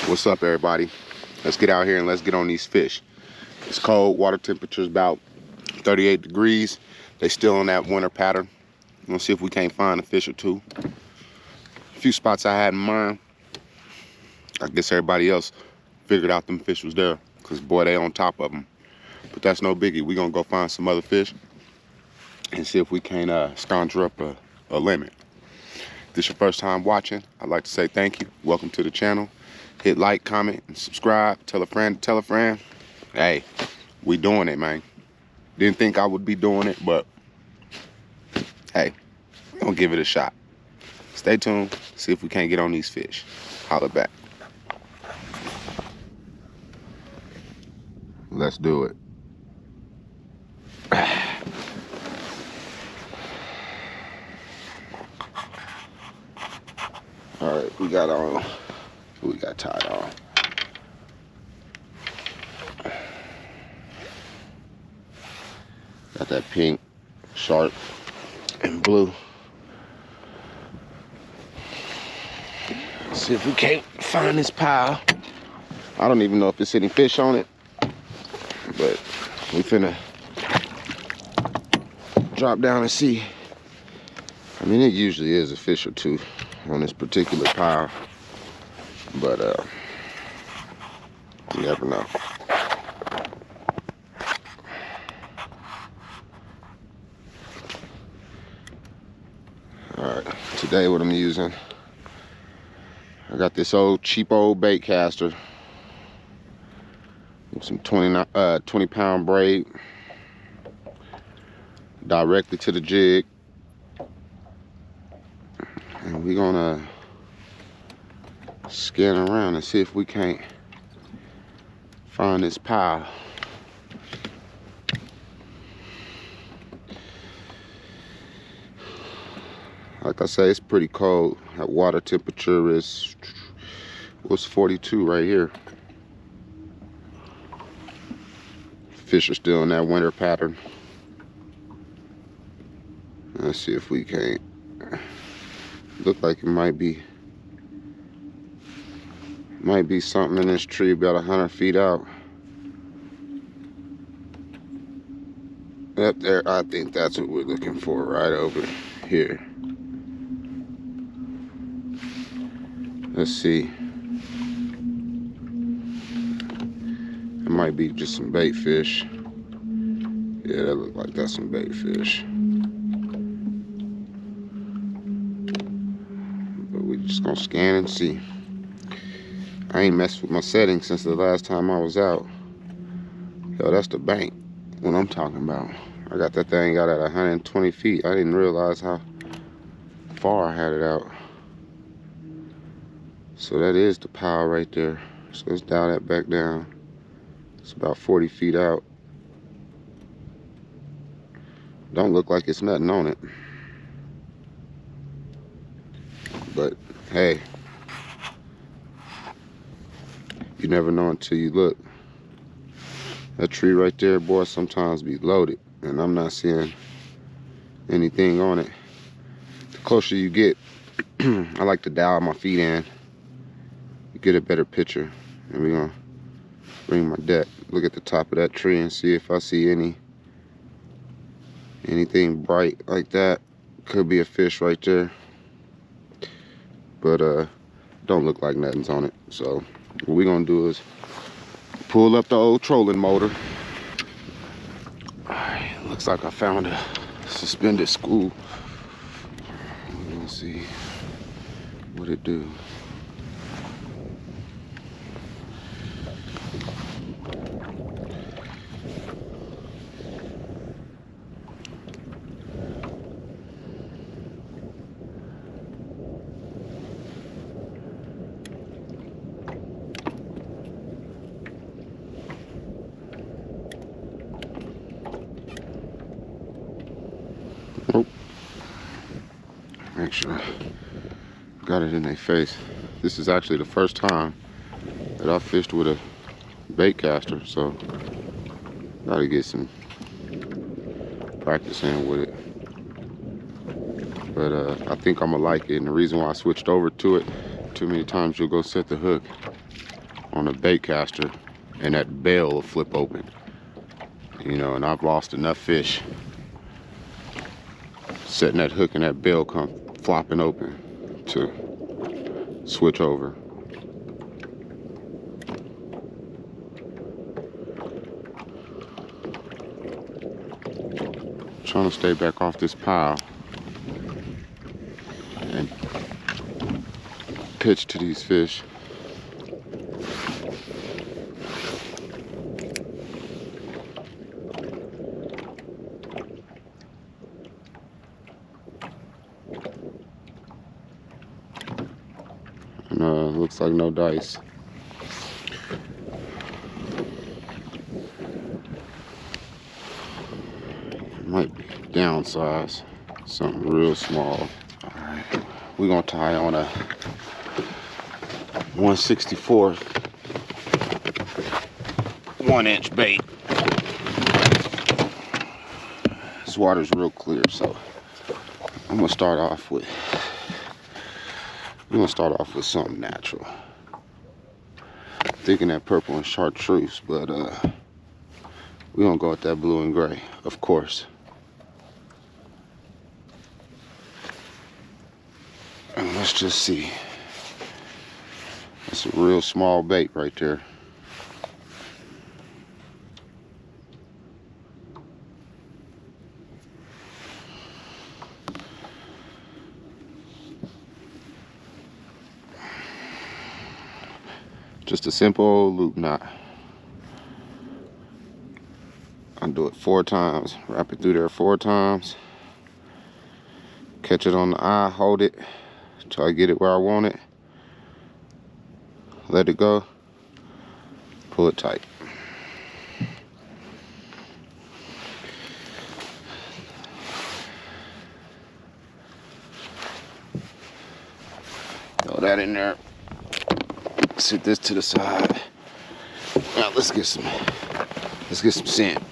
What's up, everybody? Let's get out here and let's get on these fish. It's cold, water temperature is about 38 degrees. They still on that winter pattern. We're gonna see if we can't find a fish or two. A few spots I had in mind. I guess everybody else figured out them fish was there, because boy, they on top of them. But that's no biggie. We're gonna go find some other fish and see if we can't conjure up a limit. If this is your first time watching, I'd like to say thank you. Welcome to the channel. Hit like, comment, and subscribe. Tell a friend to tell a friend. Hey, we doing it, man. Didn't think I would be doing it, but hey, we're gonna give it a shot. Stay tuned, see if we can't get on these fish. Holla back. Let's do it. All right, we got tied on. Got that pink, sharp, and blue. Let's see if we can't find this pile. I don't even know if there's any fish on it, but we finna drop down and see. I mean, it usually is a fish or two on this particular pile, but you never know. All right, today what I'm using, I got this cheap old bait caster with some 20 pound braid directly to the jig, and we're gonna scan around and see if we can't find this pile. Like I say, it's pretty cold. That water temperature is, what's 42 right here. Fish are still in that winter pattern. Let's see if we can't. Look like it might be something in this tree about 100 feet out. Up there, I think that's what we're looking for, right over here. Let's see. It might be just some bait fish. Yeah, that looks like that's some bait fish. But we just gonna scan and see. I ain't messed with my settings since the last time I was out. Yo, that's the bank, what I'm talking about. I got that thing out at 120 feet. I didn't realize how far I had it out. So that is the pile right there. So let's dial that back down. It's about 40 feet out. Don't look like it's nothing on it. But hey, you never know until you look. That tree right there, boy, sometimes be loaded, and I'm not seeing anything on it. The closer you get, I like to dial my feet in, get a better picture. And we're gonna bring my deck, look at the top of that tree and see if I see anything bright like that. Could be a fish right there, but don't look like nothing's on it. So what we're gonna do is pull up the old trolling motor. Alright, looks like I found a suspended spool. We're gonna see what it do. Oh, make sure I got it in their face. This is actually the first time that I fished with a bait caster, so gotta get some practice in with it. But I think I'm gonna like it, and the reason why I switched over to it, too many times you'll go set the hook on a bait caster, and that bail will flip open. You know, and I've lost enough fish setting that hook and that bail come flopping open to switch over. Trying to stay back off this pile and pitch to these fish. And looks like no dice. Might be downsize, something real small. Alright, we're gonna tie on a 1/64 1-inch bait. This water's real clear, so I'm gonna start off with something natural. Thinking that purple and chartreuse, but we're gonna go with that blue and gray, of course. And let's just see. That's a real small bait right there. Just a simple old loop knot. I'll do it 4 times. Wrap it through there 4 times. Catch it on the eye, hold it till I get it where I want it. Let it go. Pull it tight. Throw that in there. Sit this to the side. Now let's get some sand.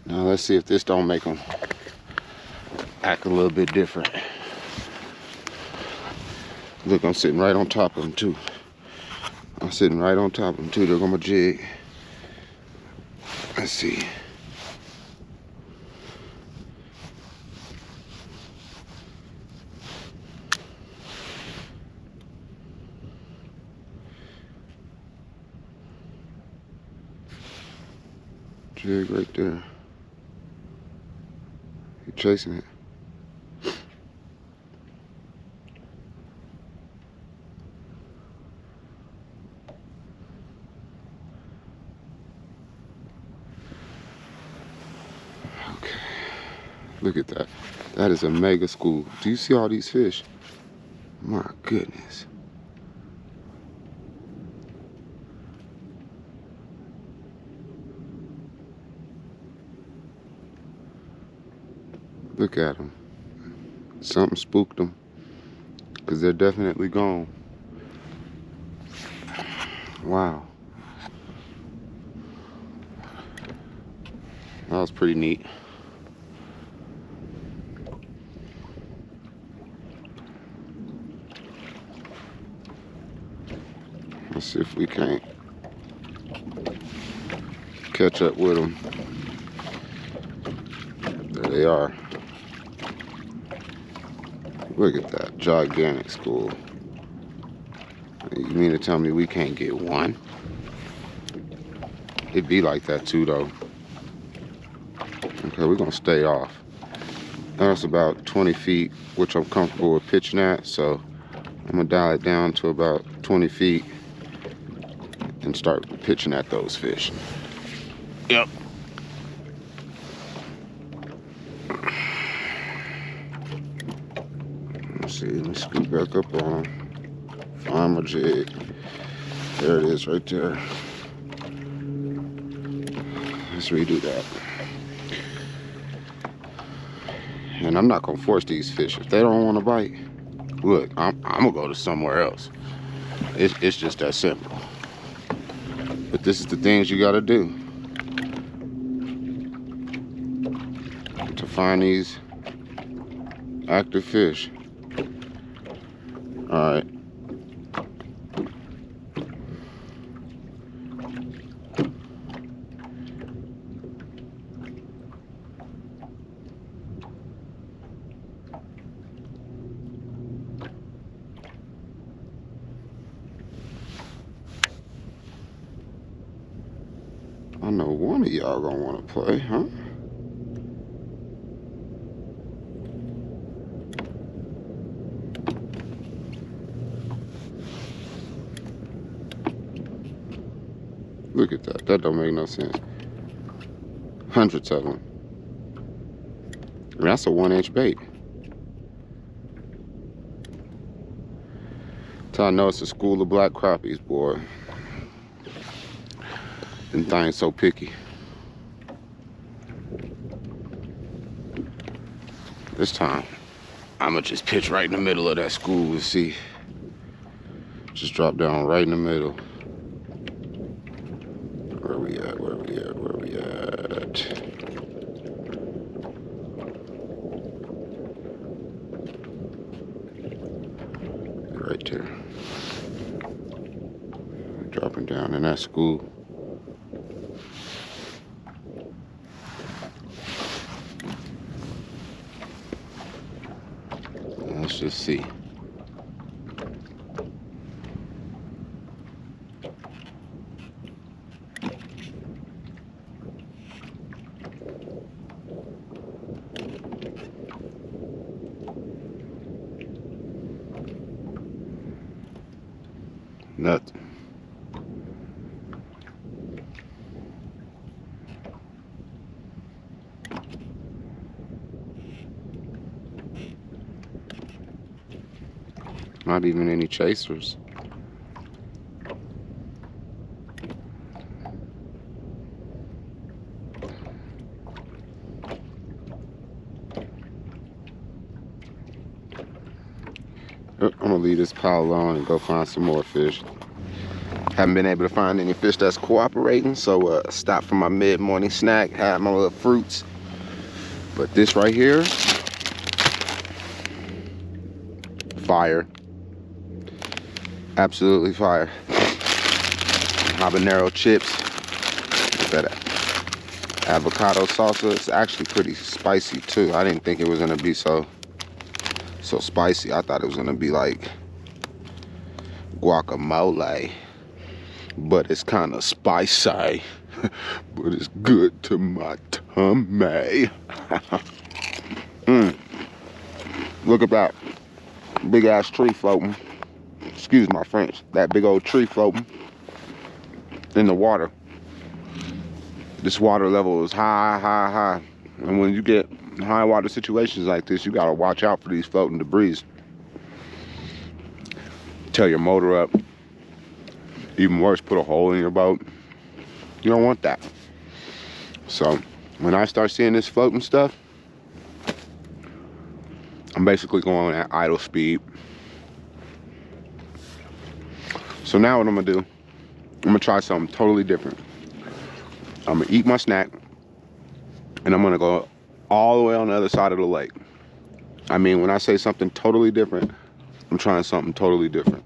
Now let's see if this don't make them act a little bit different. Look, I'm sitting right on top of them too. I'm sitting right on top of them too. They're gonna jig. Let's see. Jig right there. You're chasing it. Okay. Look at that. That is a mega school. Do you see all these fish? My goodness. Look at them. Something spooked them, because they're definitely gone. Wow. That was pretty neat. Let's see if we can't catch up with them. There they are. Look at that, gigantic school. You mean to tell me we can't get one? It'd be like that too though. Okay, we're gonna stay off. That's about 20 feet, which I'm comfortable with pitching at, so I'm gonna dial it down to about 20 feet and start pitching at those fish. Yep. Let's see, let me scoot back up on them. Find my jig. There it is right there. Let's redo that. And I'm not gonna force these fish. If they don't want to bite, look, I'm gonna go to somewhere else. It's just that simple. But this is the things you gotta do to find these Active fish. All right. I know one of y'all gonna want to play, huh? Look at that. That don't make no sense. Hundreds of them. That's a 1-inch bait. So I know it's a school of black crappies, boy. And things so picky. This time, I'ma just pitch right in the middle of that school and see. Just drop down right in the middle. Where we at? Where we at? Where we at? Right there. Dropping down in that school. Let's just see. Nothing. Not even any chasers. I'm gonna leave this pile alone and go find some more fish. Haven't been able to find any fish that's cooperating, so stop for my mid-morning snack, had my little fruits. But this right here, fire. Absolutely fire. Habanero chips. That avocado salsa. It's actually pretty spicy too. I didn't think it was gonna be so spicy. I thought it was gonna be like guacamole, but it's kind of spicy. But it's good to my tummy. Look at that big ass tree floating. Excuse my French. That big old tree floating in the water. This water level is high, high, high. And when you get high water situations like this, you gotta watch out for these floating debris. Tear your motor up. Even worse, put a hole in your boat. You don't want that. So when I start seeing this floating stuff, I'm basically going at idle speed. So now what I'm gonna do, I'm gonna try something totally different. I'm gonna eat my snack and I'm gonna go all the way on the other side of the lake. I mean, when I say something totally different, I'm trying something totally different.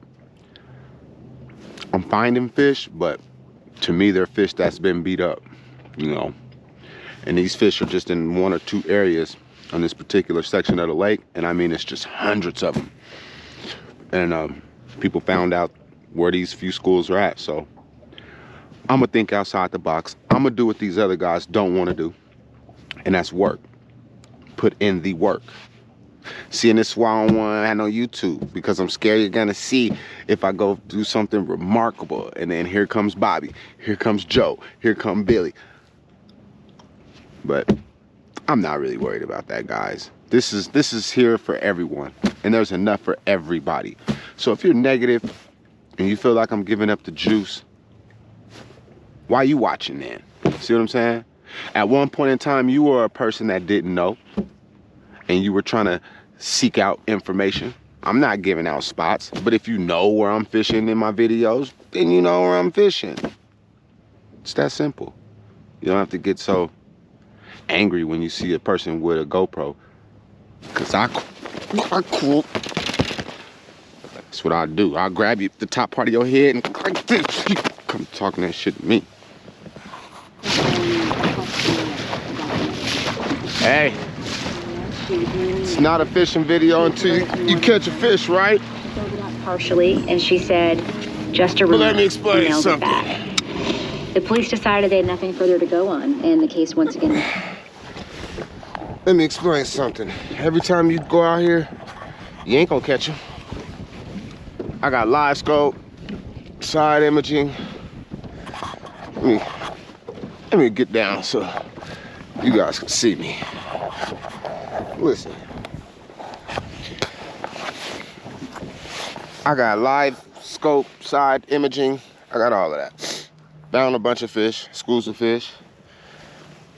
I'm finding fish, but to me, they're fish that's been beat up, you know. And these fish are just in 1 or 2 areas on this particular section of the lake. And I mean, it's just hundreds of them. And people found out where these few schools are at. So I'm gonna think outside the box. I'm gonna do what these other guys don't want to do. And that's work. Put in the work. Seeing this why I don't want to have no YouTube, because I'm scared you're gonna see if I go do something remarkable, and then here comes Bobby, here comes Joe, here comes Billy. But I'm not really worried about that, guys. This is here for everyone, and there's enough for everybody. So if you're negative and you feel like I'm giving up the juice, why you watching then? See what I'm saying? At one point in time, you were a person that didn't know, and you were trying to seek out information. I'm not giving out spots, but if you know where I'm fishing in my videos, then you know where I'm fishing. It's that simple. You don't have to get so angry when you see a person with a GoPro, because I Cool. That's what I do. I'll grab you the top part of your head and like this. You come talking that shit to me. Hey, it's not a fishing video until you catch a fish, right? Partially, and she said, just a rumor. Let me explain something. The police decided they had nothing further to go on, and the case once again. Let me explain something. Every time you go out here, you ain't gonna catch him. I got Livescope, side imaging. Let me get down so you guys can see me. Listen. I got Livescope, side imaging. I got all of that. Found a bunch of fish, schools of fish.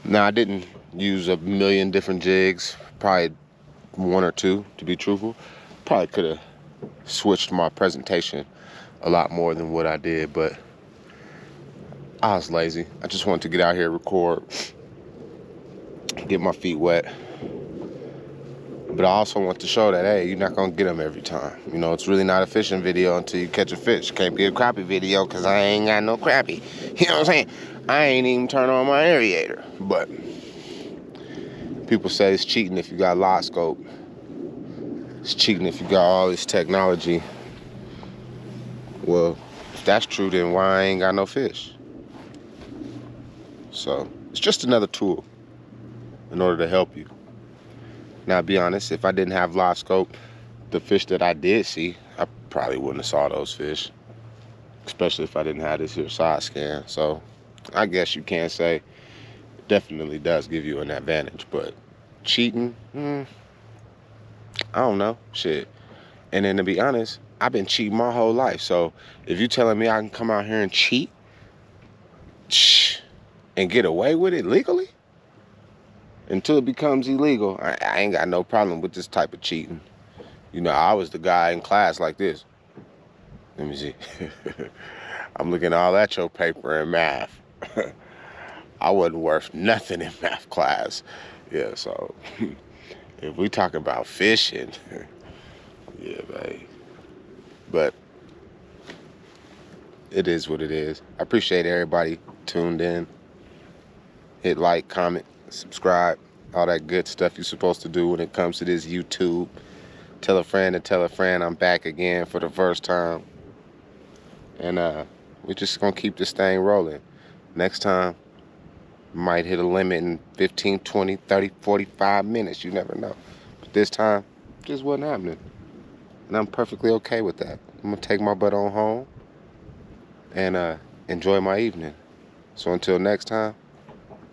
Now, I didn't use a million different jigs, probably one or two, to be truthful. Probably could have switched my presentation a lot more than what I did, but I was lazy. I just wanted to get out here, record, get my feet wet. But I also want to show that, hey, you're not gonna get them every time. You know, it's really not a fishing video until you catch a fish. Can't be a crappie video because I ain't got no crappie. You know what I'm saying? I ain't even turn on my aerator. But people say it's cheating if you got Livescope. It's cheating if you got all this technology. Well, if that's true, then why I ain't got no fish? So it's just another tool in order to help you. Now, be honest, if I didn't have Livescope, the fish that I did see, I probably wouldn't have saw those fish, especially if I didn't have this here side scan. So I guess you can say it definitely does give you an advantage, but cheating, I don't know, shit. And then to be honest, I've been cheating my whole life. So if you're telling me I can come out here and cheat and get away with it legally, until it becomes illegal, I ain't got no problem with this type of cheating. You know, I was the guy in class like this. Let me see. I'm looking all at your paper in math. I wasn't worth nothing in math class. Yeah, so if we talk about fishing, yeah, babe. But it is what it is. I appreciate everybody tuned in. Hit like, comment, subscribe, all that good stuff you're supposed to do when it comes to this YouTube. Tell a friend to tell a friend I'm back again for the first time. And we're just gonna keep this thing rolling. Next time, might hit a limit in 15, 20, 30, 45 minutes. You never know. But this time, just wasn't happening. And I'm perfectly okay with that. I'm gonna take my butt on home and enjoy my evening. So until next time,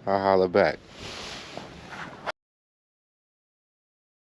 I'll holler back.